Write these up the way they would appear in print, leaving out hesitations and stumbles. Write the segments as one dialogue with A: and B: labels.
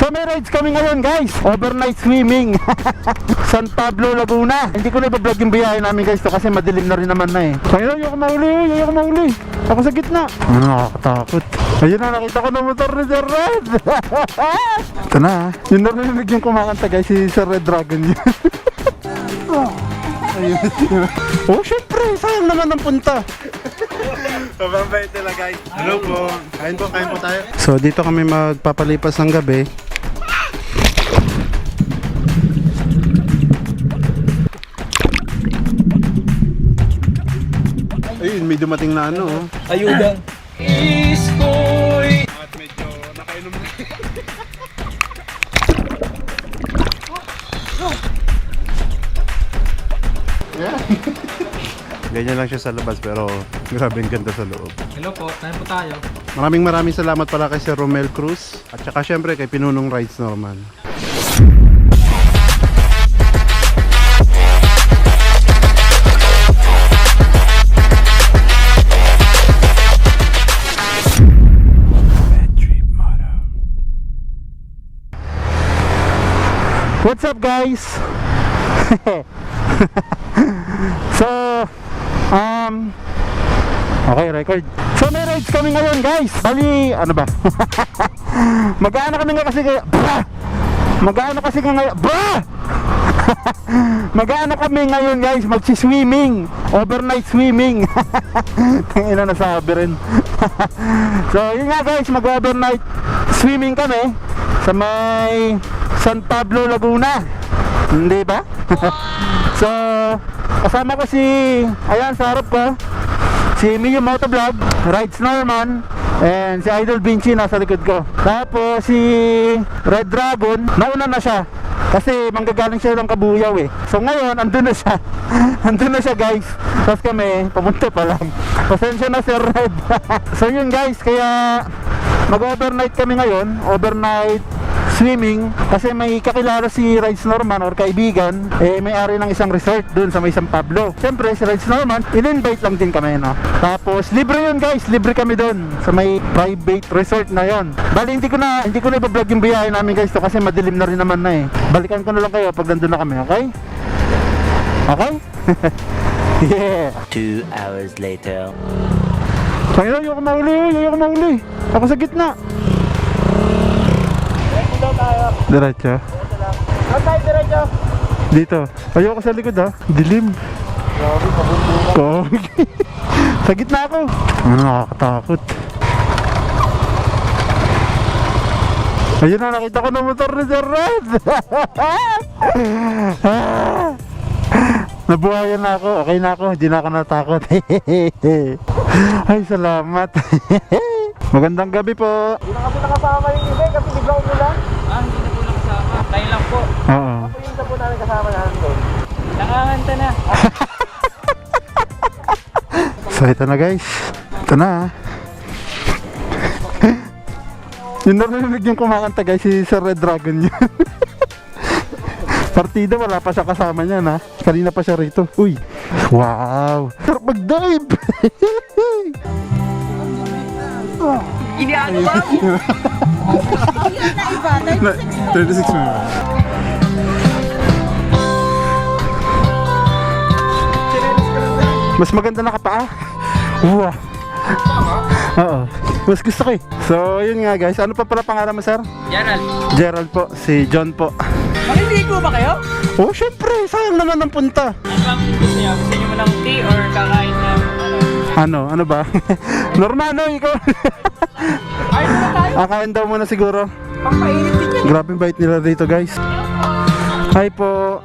A: So may rides kami ngayon guys, overnight swimming San Pablo, Laguna. Hindi ko na iba-vlog yung biyahe namin guys to kasi madilim na rin naman na eh. Ayun, ayoko mahuli. Ako sa gitna. Nakakatakot. Ayun na, nakita ko na motor ni Sir Red. Ito na, yun narinig yung kumakanta guys, si Sir Red Dragon yun. Oh, syempre, sayang naman ang punta.
B: Mababait nila guys. Hello po. Kain po tayo.
A: So dito kami magpapalipas ng gabi. Ayun, may dumating na ano.
C: Ayuda. Iskoy!
B: At medyo nakainom na.
A: Ganyan lang siya sa labas pero grabe ang ganda sa loob.
C: Hello po, tayo po tayo.
A: Maraming salamat pala kay Sir Romel Cruz at saka syempre kay Pinunong Rides Norman. What's up guys? So, okay, record. So may rides kami ngayon guys. Bali, ano ba? Mag-aano kami nga kasi ngayon. Mag-aano kami ngayon guys, magsi-swimming. Overnight swimming. Ina nasabi rin. So yun nga guys, mag-overnight swimming kami sa may San Pablo, Laguna. Hindi ba? So kasama ko si, ayan sa harap ko, si Mio Motovlog, Rides Norman, and si Idol Vinci nasa likod ko. Tapos si Red Dragon, nauna na siya kasi manggagaling siya ng Kabuyaw eh. So ngayon, andun na siya. Andun na siya guys. Tapos kami, papunta pa lang. Pasensya na Sir Red. So yun guys, kaya mag-overnight kami ngayon. Overnight swimming kasi may kakilala si Rides Norman or kaibigan, may-ari ng isang resort dun sa may San Pablo. Siyempre si Rides Norman, in-invite lang din kami, no? Tapos libre yun guys, libre kami dun sa may private resort na yon. Bali hindi ko na iba-vlog yung biyahe namin guys to kasi madilim na rin naman na eh. Balikan ko na lang kayo pag nandun na kami, okay? Okay? Yeah.
D: 2 hours later.
A: Ayoko mahuli. Ako sa gitna. Diretso.
C: Diretso.
A: Dito. Ayoko sa likod ha. Dilim. Grabe, sa gitna ako. Nakakatakot. Ayun na, nakita ko na motor ni Sir Red. Nabuhayan na ako. Okay na ako. Hindi na ako natakot. Ay, salamat. Magandang gabi po.
C: Hindi na kasi nakasama yung iba kasi bigla umulan. Hindi na po nakasama. Tayo lang po.
A: Oo.
C: Ako yung isa po namin kasama namin doon. Nakanganta na.
A: So ito na guys. Ito na. Yung narinig yung kumakanta guys, si Sir Red Dragon yun. Partida, wala pa siya kasama niya na. Kanina pa siya rito. Uy. Wow. Sarap mag-dive.
C: Iniano ba?
A: 36 minutes. Mas maganda na kapaa. Wow. Oo. Mas gusto ko eh. So yun nga guys. Ano pa pala pangalan mo sir?
C: Gerald.
A: Gerald po. Si John po.
C: Maliligo ba kayo?
A: Oh syempre. Sayang naman ang punta.
C: Ano bang gusto niya? Gusto niyo mo ng tea or kakain na ano?
A: Ano ba? Normano ikaw.
C: Ay, na tayo.
A: Akain daw muna siguro.
C: Pampainit din yan.
A: Grabe bait nila dito guys. Hi po.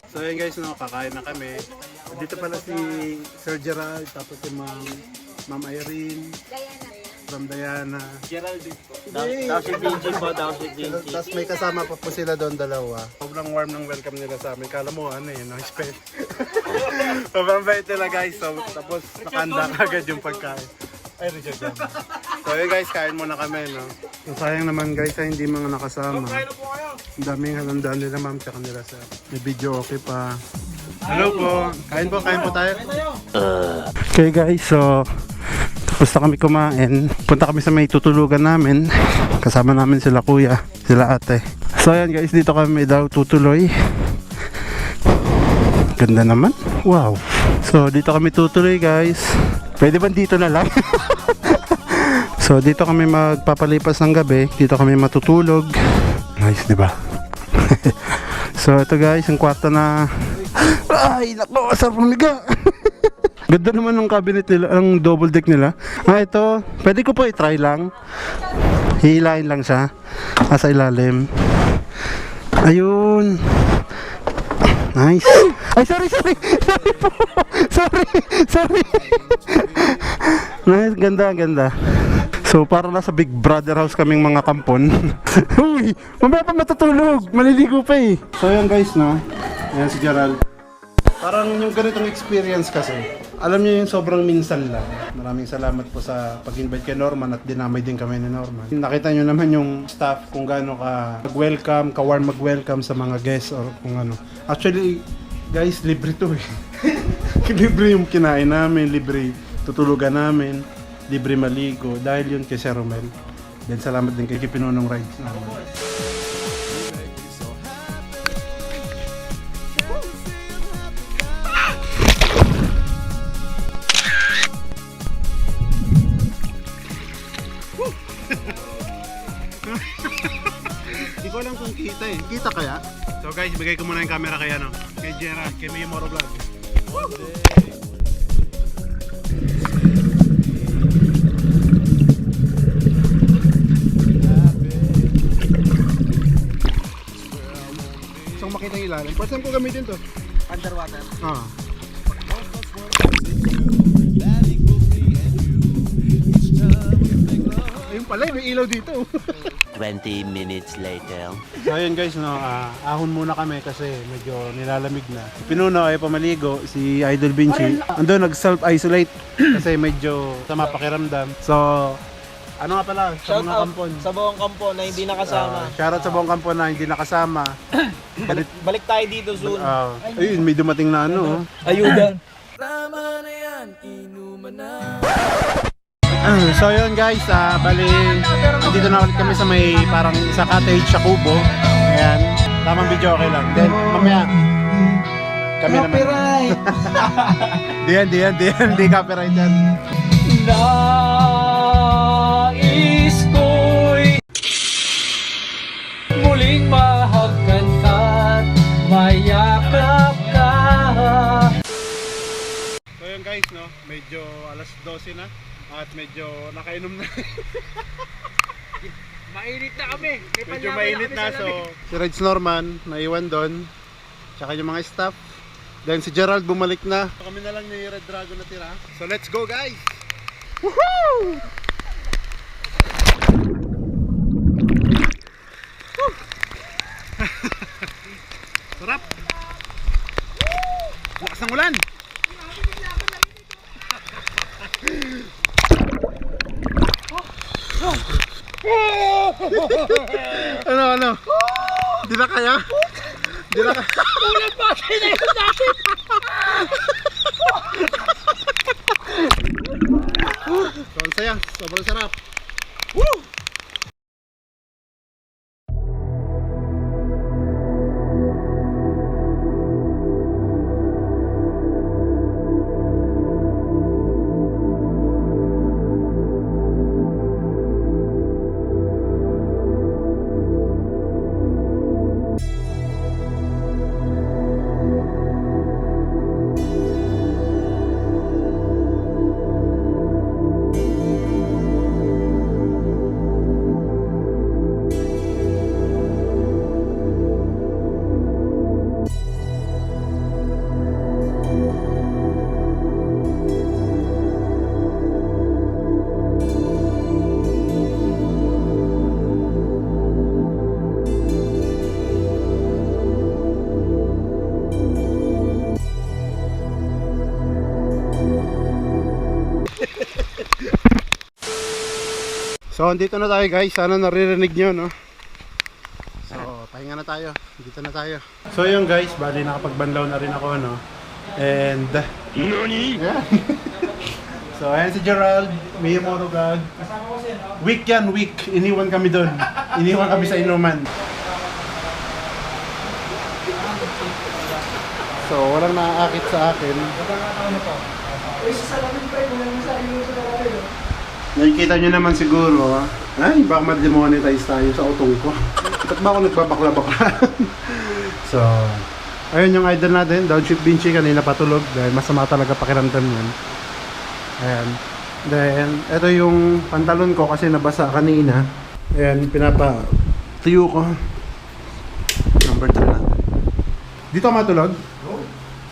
A: So yun guys, no, kakain na kami. Dito pala si Sir Gerald, tapos si Ma'am Irene, from Diana.
C: Gerald din po. Daw si Vinci po, daw si Vinci.
A: Tapos may kasama pa po sila doon dalawa. Sobrang warm ng welcome nila sa amin. Kala mo ano eh, no? Spend. Sobrang bait nila guys. So, tapos nakanda agad yung pagkain. Ay, Richard yan. So yun guys, kain muna kami, no? So, sayang naman guys, ay hindi mga nakasama. Ang daming halandaan nila ma'am, tsaka nila sa may video okay pa. Hello po. Kain po tayo. Okay guys, so tapos na kami kumain. Punta kami sa may tutulugan namin. Kasama namin sila kuya,
B: Sila ate. So ayan guys, dito kami daw tutuloy. Ganda naman. Wow. So dito kami tutuloy guys. Pwede ba dito na lang? So dito kami magpapalipas ng gabi. Dito kami matutulog. Nice, di ba? So ito guys, ang kwarto na. Ay, nako, sarap humiga. Ganda naman ng cabinet nila, ang double deck nila. Ito, pwede ko po i-try lang. Hihilain lang siya. Sa ilalim. Ayun. Nice. Ay, sorry. Sorry po. Sorry. Nice, ganda. So, para nasa Big Brother house kaming mga kampon. Uy, mamaya pa matutulog. Maliligo pa eh. So, yan guys, no? Yan si Gerald. Parang yung ganitong experience kasi, alam niyo yung sobrang minsan lang. Maraming salamat po sa pag-invite kay Norman at dinamay din kami ni Norman. Nakita niyo naman yung staff kung gaano ka mag-welcome, ka-warm mag-welcome sa mga guests or kung ano. Actually, guys, libre to eh. Libre yung kinain namin, libre tutulugan namin, libre maligo. Dahil yun kay Sir Romel. Then salamat din kay Pinonong Rides namin. Hindi ko alam kung kita eh. Kita kaya? So guys, bigay ko muna yung camera kay ano, kay Gerard, kay Mayo Moro Vlog. So makita yung ilalim. First time ko gamitin to.
C: Underwater.
B: Ah. Ayun pala, may ilaw dito.
D: 20 minutes later.
B: So ayun guys, no, ahon muna kami kasi medyo nilalamig na. Si Pinuno ay pamaligo, si Idol Vinci andun nag-self-isolate kasi medyo sama pakiramdam. So, ano nga pala, sa mga kampon.
C: Sa buong kampo na hindi nakasama.
B: Shoutout sa buong kampon na hindi nakasama.
C: Balik tayo dito soon.
B: Ayun, may dumating na ano.
C: Ayuda.
B: So yun guys, bali andito na ulit kami sa may parang sa cottage sa Kubo. Ayan, tamang video okay lang. Then mamaya kami naman.
C: Copyright!
B: Di copyright yan.
C: Nais ko'y muling mahagkan at mayakap ka.
B: So yun guys, no, medyo alas 12 na. At medyo nakainom na.
C: Mainit na kami.
B: Medyo mainit na, so si Reds Norman naiwan doon. Tsaka yung mga staff. Then si Gerald bumalik na. So, kami na lang ni Red Dragon na tira. So let's go guys! Woohoo! Sarap! Lakas ng ulan! Ano? Di na kaya? Di na kaya?
C: Ulan pa! Kinayon natin!
B: So, ang saya. Sobrang sarap. Woo! So, andito na tayo guys. Sana naririnig nyo, no? So, pahinga na tayo. Dito na tayo. So, yun guys. Bali, nakapagbanlaw na rin ako, no? And... NANI? Yeah. So, ayan si Gerald, Miyamoto Vlog. Week yan, week. Iniwan kami doon. Iniwan kami sa inuman. So, walang naaakit sa akin. Nakikita nyo naman siguro, ay, baka ma-demonetize tayo sa utong ko. Ba't ba ako nagbabakla-bakla? So, ayun yung idol natin, Downshift Vinci, kanina patulog dahil masama talaga pakiramdam yun. Ayan. Then, ito yung pantalon ko kasi nabasa kanina. Ayan, pinapa-tuyo ko. Number 3 na. Dito ka matulog?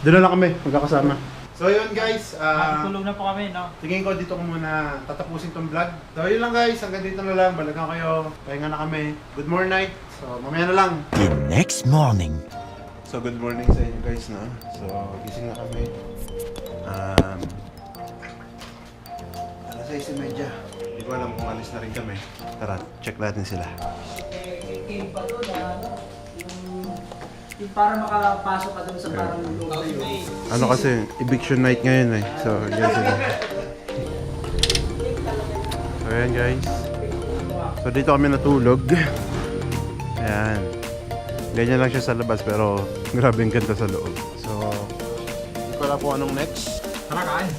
B: Doon na lang kami, magkakasama. So yun guys,
C: Tulog na po kami, no?
B: tingin ko dito ko muna tatapusin tong vlog. So yun lang guys, hanggang dito na lang. Balagan kayo, pahinga na kami. Good morning night. So mamaya na lang.
D: The next morning.
B: So good morning sa inyo guys na. So gising na kami. Alas 6:30. Hindi ko alam kung alis na rin kami. Tara, check natin sila.
C: Pa doon, yung para makapasok ka doon sa parang loob na yun.
B: Ano kasi, eviction night ngayon eh. So, yan sila. So, ayan guys. So, dito kami natulog. Ayan. Ganyan lang siya sa labas pero grabe ang ganda sa loob. So, hindi ko alam kung anong next.
C: Tara, kain.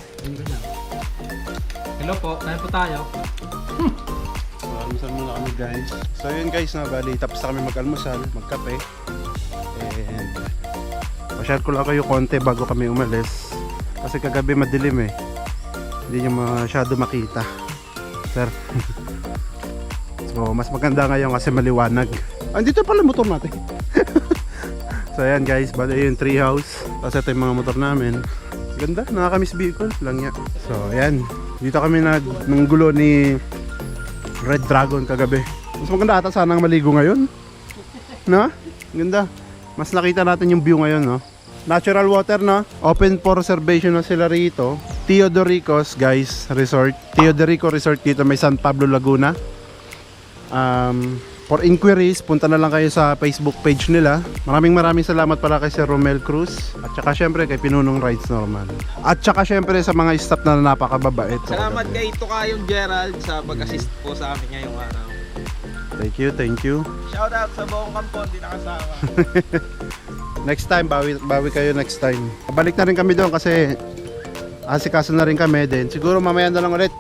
C: Hello po, kain po tayo.
B: So, almusal muna kami guys. So, yun guys na bali. Tapos na kami mag-almusal, magkape. And pa-share ko lang kayo konti bago kami umalis. Kasi kagabi madilim eh. Hindi nyo masyado makita. Sir. So, mas maganda ngayon kasi maliwanag. Andito pala motor natin. So, ayan guys. Bali yung tree house. Tapos ito yung mga motor namin. Ganda. Nakakamiss vehicle lang yan. So, ayan. Dito kami nanggulo ni Red Dragon kagabi. Mas maganda ata sanang maligo ngayon. No? Ganda. Mas nakita natin yung view ngayon, no? Natural water, no? Open for reservation na sila rito. Teodoricos, guys, resort. Teodorico Resort dito, may San Pablo, Laguna. For inquiries, punta na lang kayo sa Facebook page nila. Maraming salamat pala kay Sir Romel Cruz. At saka syempre kay Pinunong Rides Normal. At saka syempre sa mga staff na napakababait.
E: Salamat kay Tokayong Gerald sa pag-assist po sa amin ngayong araw.
B: Thank you, thank you.
E: Shout out sa buong kampon, di nakasama.
B: Next time, bawi kayo next time. Balik na rin kami doon kasi asikaso na rin kami din. Siguro mamaya na lang ulit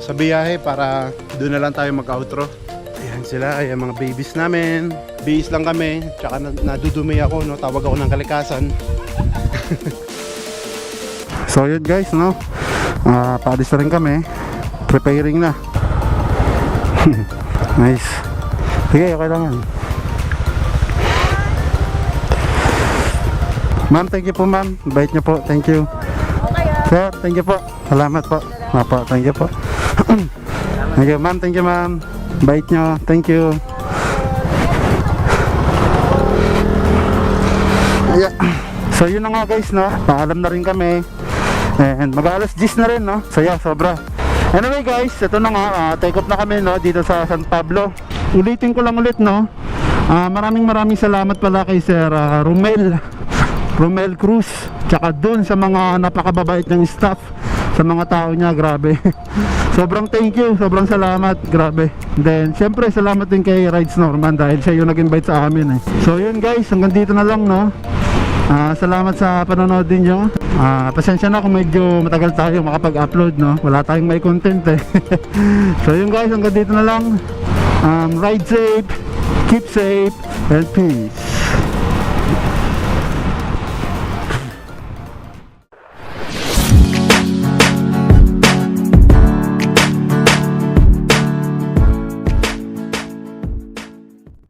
B: sa biyahe para doon na lang tayo mag-outro. Ayan sila, ayan mga babies namin. Bihis lang kami, tsaka nadudumi ako, no? Tawag ako ng kalikasan. So yun guys, no? Paalis na rin kami. Preparing na. Nice. Sige, okay lang yan. Ma'am, thank you po ma'am. Bait niyo po, thank you. Sir, thank you po. Salamat po. Opo, thank you po. Thank you ma'am, thank you ma'am. Bait niyo, thank you. Yeah. So yun na nga guys, no? Paalam na rin kami. And mag-alas 10 na rin, no? Saya, sobra. Anyway guys, ito na nga, take off na kami, no? Dito sa San Pablo. Ulitin ko lang ulit, no? Maraming salamat pala kay Sir Romel Cruz. Tsaka dun sa mga napakababait ng staff, sa mga tao niya, grabe. Sobrang thank you, sobrang salamat, grabe. Then, syempre, salamat din kay Rides Norman dahil siya yung nag-invite sa amin eh. So yun guys, hanggang dito na lang, no? Salamat sa panonood din nyo. Pasensya na kung medyo matagal tayo makapag-upload, no? Wala tayong may content eh. So yun guys, hanggang dito na lang. Ride safe, keep safe, and peace.